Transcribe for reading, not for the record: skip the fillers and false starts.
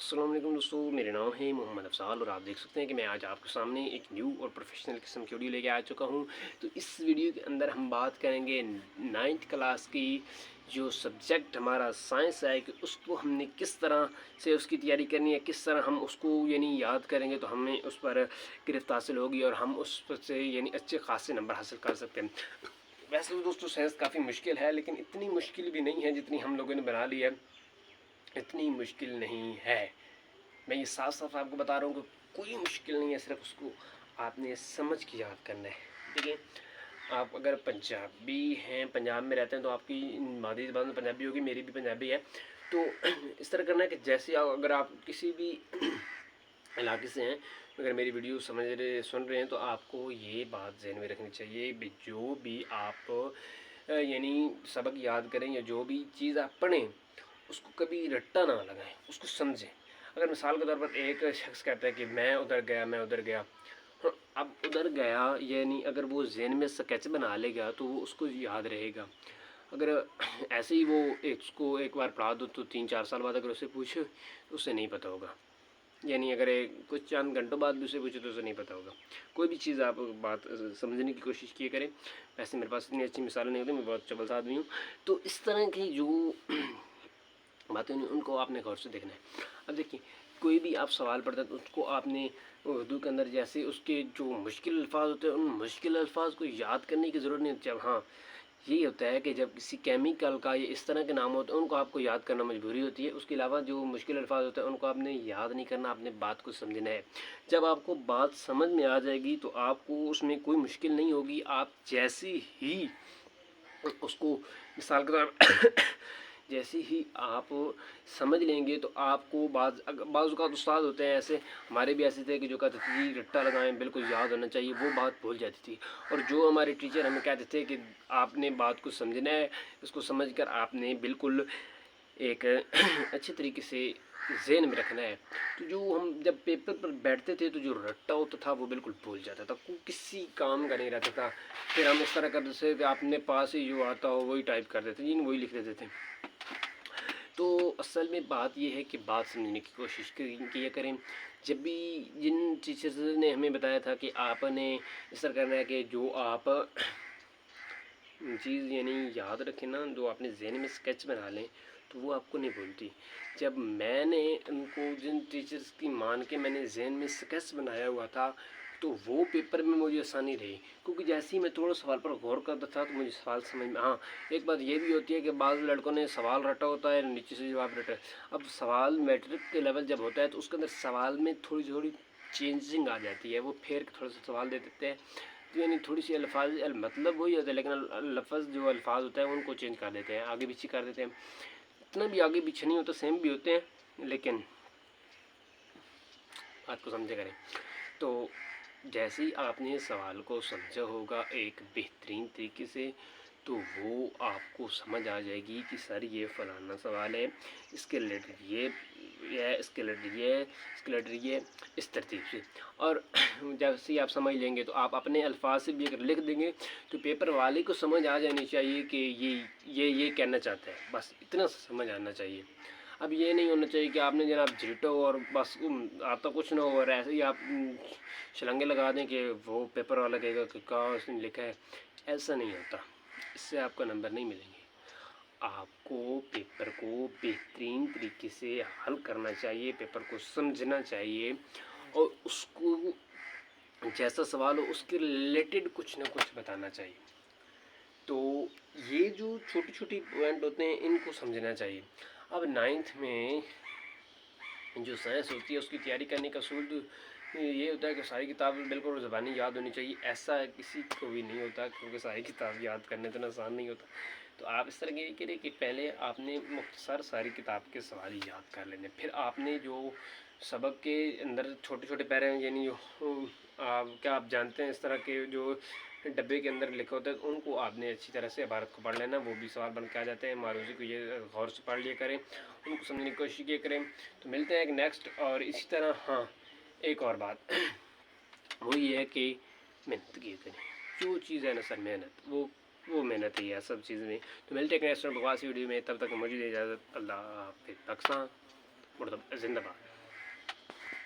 अस्सलाम वालेकुम दोस्तों, मेरा नाम है मोहम्मद अफसाल और आप देख सकते हैं कि मैं आज आपके सामने एक न्यू और प्रोफेशनल किस्म की वीडियो लेके आ चुका हूं। तो इस वीडियो के अंदर हम बात करेंगे 9th क्लास की जो सब्जेक्ट हमारा साइंस है कि उसको हमने किस तरह से उसकी तैयारी करनी है, किस तरह हम उसको यानी याद करेंगे तो हमें उस पर गिरफ्त हासिल होगी और हम उस पर से यानी अच्छे खासे नंबर हासिल कर सकते हैं। वैसे तो दोस्तों साइंस काफ़ी मुश्किल है, लेकिन इतनी मुश्किल भी नहीं है जितनी हम लोगों ने बना ली है। इतनी मुश्किल नहीं है, मैं ये साफ साफ आपको बता रहा हूँ कि कोई मुश्किल नहीं है, सिर्फ उसको आपने समझ के याद करना है। देखिए, आप अगर पंजाबी हैं, पंजाब में रहते हैं, तो आपकी मादरी ज़बान पंजाबी होगी, मेरी भी पंजाबी है। तो इस तरह करना है कि जैसे अगर आप किसी भी इलाके से हैं, अगर मेरी वीडियो सुन रहे हैं, तो आपको ये बात ज़हन में रखनी चाहिए भी जो भी आप यानी सबक याद करें या जो भी चीज़ आप पढ़ें उसको कभी रट्टा ना लगाएं, उसको समझें। अगर मिसाल के तौर पर एक शख्स कहता है कि मैं उधर गया, हाँ, अब उधर गया यानी अगर वो ज़हन में स्केच बना लेगा तो वो उसको याद रहेगा। अगर ऐसे ही वो उसको एक बार पढ़ा दो तो 3-4 साल बाद अगर उससे पूछे तो उसे नहीं पता होगा, यानी अगर कुछ चंद घंटों बाद भी उसे पूछे तो उसे नहीं पता होगा। कोई भी चीज़ आप बात समझने की कोशिश किया करें। वैसे मेरे पास इतनी अच्छी मिसालें नहीं होती, मैं बहुत चबल सा आदमी हूँ। तो इस तरह की जो बातें नहीं उनको आपने गौर से देखना है। अब देखिए, कोई भी आप सवाल पढ़ते हैं तो उसको आपने उर्दू के अंदर जैसे उसके जो मुश्किल अल्फाज होते हैं उन मुश्किल अल्फाज को याद करने की ज़रूरत नहीं होती। जब हाँ, यही होता है कि जब किसी केमिकल का या इस तरह के नाम होते हैं उनको आपको याद करना मजबूरी होती है। उसके अलावा जो मुश्किल अल्फाज होते हैं उनको आपने याद नहीं करना, आपने बात को समझना है। जब आपको बात समझ में आ जाएगी तो आपको उसमें कोई मुश्किल नहीं होगी। आप जैसे ही उसको मिसाल के तौर जैसे ही आप समझ लेंगे तो आपको बाज़ उस्ताद होते हैं ऐसे, हमारे भी ऐसे थे कि जो कहते थे जी रट्टा लगाएं, बिल्कुल याद होना चाहिए, वो बात भूल जाती थी। और जो हमारे टीचर हमें कहते थे कि आपने बात को समझना है, इसको समझकर आपने बिल्कुल एक अच्छे तरीके से ज़हन में रखना है। तो जो हम जब पेपर पर बैठते थे तो जो रट्टा होता था वो बिल्कुल भूल जाता था, किसी काम का नहीं रहता था। फिर हम इस तरह करते थे कि अपने पास ही जो आता हो वही टाइप कर देते थे, वही लिख देते थे। तो असल में बात यह है कि बात समझने की कोशिश किया करें। जब भी जिन टीचर्स ने हमें बताया था कि आपने इस तरह करना है कि जो आप चीज़ यानी याद रखें ना, जो आपने ज़हन में स्केच बना लें तो वो आपको नहीं भूलती। जब मैंने उनको जिन टीचर्स की मान के मैंने ज़हन में स्केच बनाया हुआ था तो वो पेपर में मुझे आसानी रही, क्योंकि जैसे ही मैं थोड़ा सवाल पर गौर करता था तो मुझे सवाल समझ में। हाँ, एक बात ये भी होती है कि बाज़ लड़कों ने सवाल रटा होता है, नीचे से जवाब रटा है। अब सवाल मैट्रिक के लेवल जब होता है तो उसके अंदर सवाल में थोड़ी थोड़ी चेंजिंग आ जाती है, वो फेर के थोड़ा सा सवाल दे देते हैं। तो यानी थोड़ी सी अल्फाज मतलब वही होता है, लेकिन लफ्ज़ जो अल्फाज होता है उनको चेंज कर देते हैं, आगे पीछे कर देते हैं। इतना भी आगे पीछे नहीं होता, सेम भी होते हैं, लेकिन बात को समझे करें। तो जैसे ही आपने सवाल को समझा होगा एक बेहतरीन तरीके से तो वो आपको समझ आ जाएगी कि सर ये फ़लाना सवाल है, इसके रिलेटेड ये है, इसके रिलेटेड ये, इसके रिलेटेड ये, इस तरतीब से। और जैसे ही आप समझ लेंगे तो आप अपने अल्फाज से भी अगर लिख देंगे तो पेपर वाले को समझ आ जानी चाहिए कि ये कहना चाहता है, बस इतना समझ आना चाहिए। अब ये नहीं होना चाहिए कि आपने जनाब झिटो और बस आता कुछ ना हो और ऐसे ही आप छलांगे लगा दें कि वो पेपर वाला कहेगा कि कहाँ उसने लिखा है। ऐसा नहीं होता, इससे आपका नंबर नहीं मिलेंगे। आपको पेपर को बेहतरीन तरीके से हल करना चाहिए, पेपर को समझना चाहिए और उसको जैसा सवाल हो उसके रिलेटेड कुछ ना कुछ बताना चाहिए। तो ये जो छोटी छोटी पॉइंट होते हैं इनको समझना चाहिए। अब 9th में जो साइंस होती है उसकी तैयारी करने का असूल तो ये होता है कि सारी किताब बिल्कुल ज़बानी याद होनी चाहिए। ऐसा किसी को भी नहीं होता, क्योंकि सारी किताब याद करने इतना आसान नहीं होता। तो आप इस तरह की करें कि पहले आपने मुख्तसर सारी किताब के सवाल याद कर लेने, फिर आपने जो सबक के अंदर छोटे छोटे पैरे यानी क्या आप जानते हैं इस तरह के जो डब्बे के अंदर लिखे होते हैं उनको आपने अच्छी तरह से इबारत को पढ़ लेना, वो भी सवाल बन के आ जाते हैं। मारूजी को ये गौर से पढ़ लिया करें, उनको समझने की कोशिश किया करें। तो मिलते हैं एक नेक्स्ट। और इसी तरह हाँ, एक और बात वो ये है कि मेहनत किया करें। जो चीज़ है ना सर, मेहनत वो मेहनत ही है सब चीज़ में। तो मिलते हैं एक नेक्स्ट बकवास वीडियो में, तब तक मुझे इजाज़त। अल्लाह हाफ़िज़। पाकिस्तान मुर्दाबाद, जिंदाबाद।